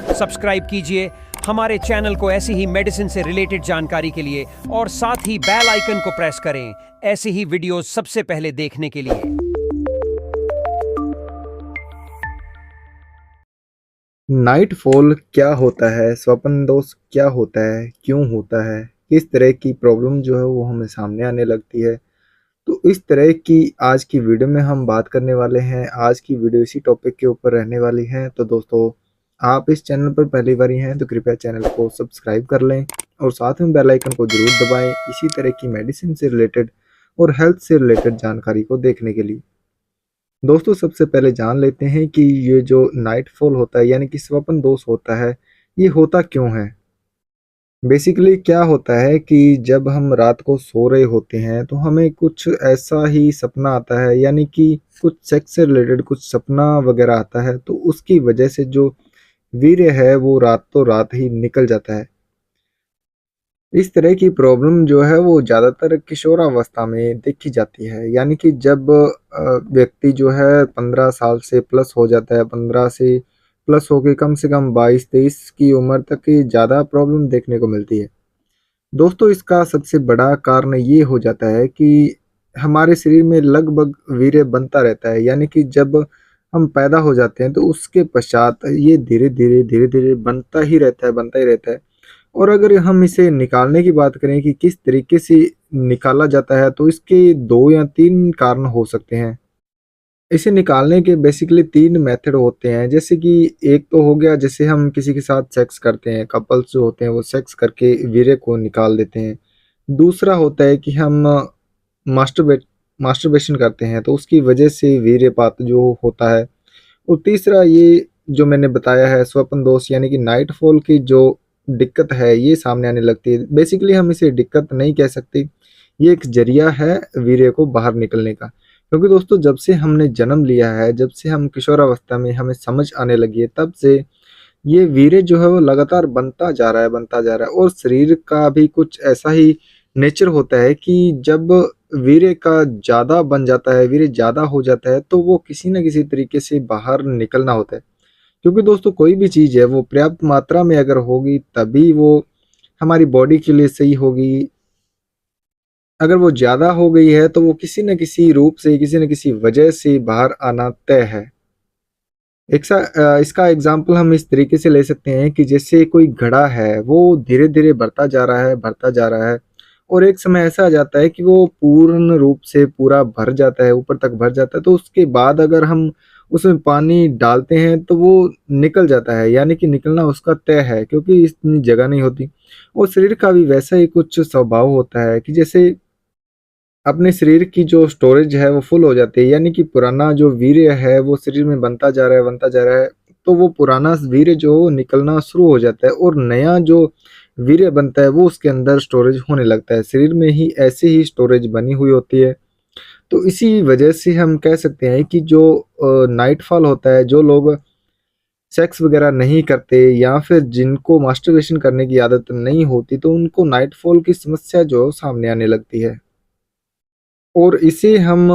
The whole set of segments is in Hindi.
सब्सक्राइब कीजिए हमारे चैनल को ऐसी ही मेडिसिन से रिलेटेड जानकारी के लिए और साथ ही बेल आइकन को प्रेस करें ऐसी ही वीडियोस सबसे पहले देखने के लिए। नाइट फॉल क्या होता है, स्वप्न दोष क्या होता है, क्यों होता है, किस तरह की प्रॉब्लम जो है वो हमें सामने आने लगती है। तो इस तरह की आज की वीडियो में हम बात करने वाले हैं। आज की वीडियो इसी टॉपिक के ऊपर रहने वाली है। तो दोस्तों, आप इस चैनल पर पहली बार हैं तो कृपया चैनल को सब्सक्राइब कर लें और साथ में बेल आइकन को जरूर दबाएं इसी तरह की मेडिसिन से रिलेटेड और हेल्थ से रिलेटेड जानकारी को देखने के लिए। दोस्तों, सबसे पहले जान लेते हैं कि ये जो नाइट फॉल होता है यानी कि स्वप्न दोष होता है, ये होता क्यों है। बेसिकली क्या होता है कि जब हम रात को सो रहे होते हैं तो हमें कुछ ऐसा ही सपना आता है, यानी कि कुछ सेक्स से रिलेटेड कुछ सपना वगैरह आता है, तो उसकी वजह से जो वीर्य है वो रातों रात ही निकल जाता है। इस तरह की प्रॉब्लम जो है वो ज़्यादातर किशोरावस्था में देखी जाती है, यानी कि जब व्यक्ति जो है 15 साल से प्लस हो जाता है, 15 से प्लस होके कम से कम 22-23 की उम्र तक की ज़्यादा प्रॉब्लम देखने को मिलती है। दोस्तों, इसका सबसे बड़ा कारण ये हो जाता है कि हमारे शरीर में लगभग वीर्य बनता रहता है, यानी कि जब हम पैदा हो जाते हैं तो उसके पश्चात ये धीरे धीरे बनता ही रहता है, बनता ही रहता है। और अगर हम इसे निकालने की बात करें कि किस तरीके से निकाला जाता है, तो इसके 2 या 3 कारण हो सकते हैं। इसे निकालने के बेसिकली 3 मेथड होते हैं। जैसे कि एक तो हो गया, जैसे हम किसी के साथ सेक्स करते हैं, कपल्स जो होते हैं वो सेक्स करके वीर्य को निकाल देते हैं। दूसरा होता है कि हम मास्टरबेशन करते हैं, तो उसकी वजह से वीर्यपात जो होता है। और तीसरा ये जो मैंने बताया है स्वप्न दोष, यानी कि नाइट फॉल की जो दिक्कत है ये सामने आने लगती है। बेसिकली हम इसे दिक्कत नहीं कह सकते, ये एक जरिया है वीर्य को बाहर निकलने का। क्योंकि दोस्तों, जब से हमने जन्म लिया है, जब से हम किशोरावस्था में हमें समझ आने लगी है, तब से ये वीर्य जो है वो लगातार बनता जा रहा है, बनता जा रहा है। और शरीर का भी कुछ ऐसा ही नेचर होता है कि जब वीर्य का ज़्यादा बन जाता है, वीर्य ज़्यादा हो जाता है, तो वो किसी न किसी तरीके से बाहर निकलना होता है। क्योंकि दोस्तों, कोई भी चीज़ है वो पर्याप्त मात्रा में अगर होगी तभी वो हमारी बॉडी के लिए सही होगी। अगर वो ज़्यादा हो गई है तो वो किसी न किसी रूप से, किसी न किसी वजह से बाहर आना तय है। इसका एग्जाम्पल हम इस तरीके से ले सकते हैं कि जैसे कोई घड़ा है, वो धीरे धीरे बढ़ता जा रहा है, बढ़ता जा रहा है, और एक समय ऐसा आ जाता है कि वो पूर्ण रूप से पूरा भर जाता है, ऊपर तक भर जाता है। तो उसके बाद अगर हम उसमें पानी डालते हैं तो वो निकल जाता है, यानी कि निकलना उसका तय है, क्योंकि इतनी जगह नहीं होती। और शरीर का भी वैसा ही कुछ स्वभाव होता है कि जैसे अपने शरीर की जो स्टोरेज है वो फुल हो जाती है, यानी कि पुराना जो वीर्य है वो शरीर में बनता जा रहा है, बनता जा रहा है। तो वो पुराना वीर्य जो निकलना शुरू हो जाता है और नया जो वीर्य बनता है वो उसके अंदर स्टोरेज होने लगता है। शरीर में ही ऐसे ही स्टोरेज बनी हुई होती है। तो इसी वजह से हम कह सकते हैं कि जो नाइटफॉल होता है, जो लोग सेक्स वगैरह नहीं करते या फिर जिनको मास्टरबेशन करने की आदत नहीं होती, तो उनको नाइटफॉल की समस्या जो सामने आने लगती है। और इसे हम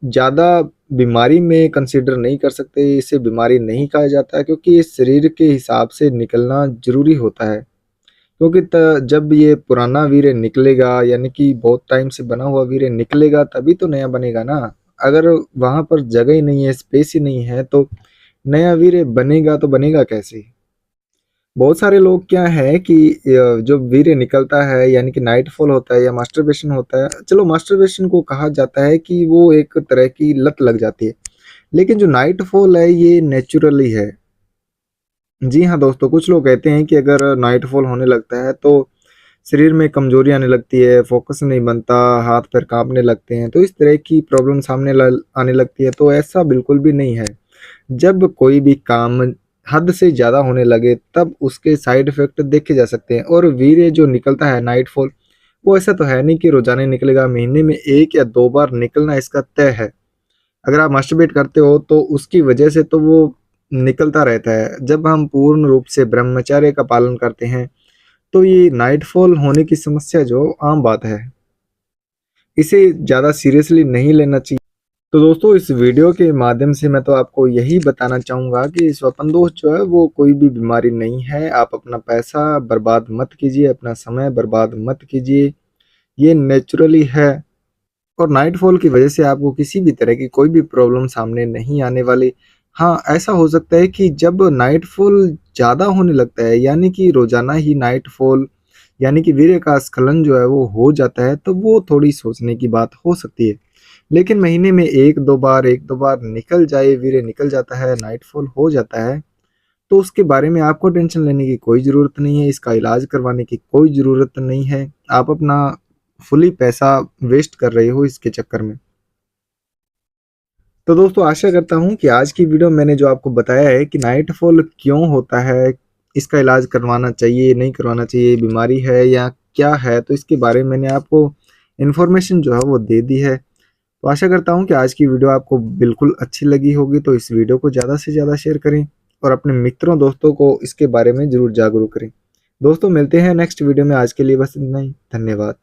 ज़्यादा बीमारी में कंसीडर नहीं कर सकते, इसे बीमारी नहीं कहा जाता है, क्योंकि ये शरीर के हिसाब से निकलना ज़रूरी होता है। क्योंकि जब ये पुराना वीर्य निकलेगा, यानी कि बहुत टाइम से बना हुआ वीर्य निकलेगा, तभी तो नया बनेगा ना। अगर वहाँ पर जगह ही नहीं है, स्पेस ही नहीं है, तो नया वीर्य बनेगा तो बनेगा कैसे। बहुत सारे लोग क्या है कि जो वीर्य निकलता है, यानी कि नाइटफॉल होता है या मास्टरबेशन होता है, चलो मास्टरबेशन को कहा जाता है कि वो एक तरह की लत लग जाती है, लेकिन जो नाइटफॉल है ये नेचुरली है। जी हाँ दोस्तों, कुछ लोग कहते हैं कि अगर नाइटफॉल होने लगता है तो शरीर में कमजोरी आने लगती है, फोकस नहीं बनता, हाथ पैर कांपने लगते हैं, तो इस तरह की प्रॉब्लम सामने आने लगती है। तो ऐसा बिल्कुल भी नहीं है। जब कोई भी काम हद से ज़्यादा होने लगे तब उसके साइड इफ़ेक्ट देखे जा सकते हैं। और वीर्य जो निकलता है नाइटफॉल, वो ऐसा तो है नहीं कि रोज़ाना निकलेगा, महीने में 1 या 2 बार निकलना इसका तय है। अगर आप मास्टरबेट करते हो तो उसकी वजह से तो वो निकलता रहता है। जब हम पूर्ण रूप से ब्रह्मचर्य का पालन करते हैं तो ये नाइटफॉल होने की समस्या जो आम बात है। इसे ज़्यादा सीरियसली नहीं लेना चाहिए। तो दोस्तों इस वीडियो के माध्यम से मैं तो आपको यही बताना चाहूँगा कि स्वप्न दोष जो है वो कोई भी बीमारी नहीं है। आप अपना पैसा बर्बाद मत कीजिए, अपना समय बर्बाद मत कीजिए, ये नेचुरली है। और नाइटफॉल की वजह से आपको किसी भी तरह की कोई भी प्रॉब्लम सामने नहीं आने वाली। हाँ, ऐसा हो सकता है कि जब नाइटफॉल ज़्यादा होने लगता है, यानी कि रोज़ाना ही नाइटफॉल यानी कि वीर्य का स्खलन जो है वो हो जाता है, तो वो थोड़ी सोचने की बात हो सकती है। लेकिन महीने में 1-2 बार निकल जाए, वीर्य निकल जाता है, नाइटफॉल हो जाता है, तो उसके बारे में आपको टेंशन लेने की कोई ज़रूरत नहीं है, इसका इलाज करवाने की कोई ज़रूरत नहीं है। आप अपना फुली पैसा वेस्ट कर रहे हो इसके चक्कर में। तो दोस्तों आशा करता हूँ कि आज की वीडियो मैंने जो आपको बताया है कि नाइटफॉल क्यों होता है, इसका इलाज करवाना चाहिए, नहीं करवाना चाहिए, बीमारी है या क्या है, तो इसके बारे में मैंने आपको इन्फॉर्मेशन जो है वो दे दी है। तो आशा करता हूँ कि आज की वीडियो आपको बिल्कुल अच्छी लगी होगी, तो इस वीडियो को ज़्यादा से ज़्यादा शेयर करें और अपने मित्रों दोस्तों को इसके बारे में ज़रूर जागरूक करें। दोस्तों मिलते हैं नेक्स्ट वीडियो में, आज के लिए बस इतना ही। धन्यवाद।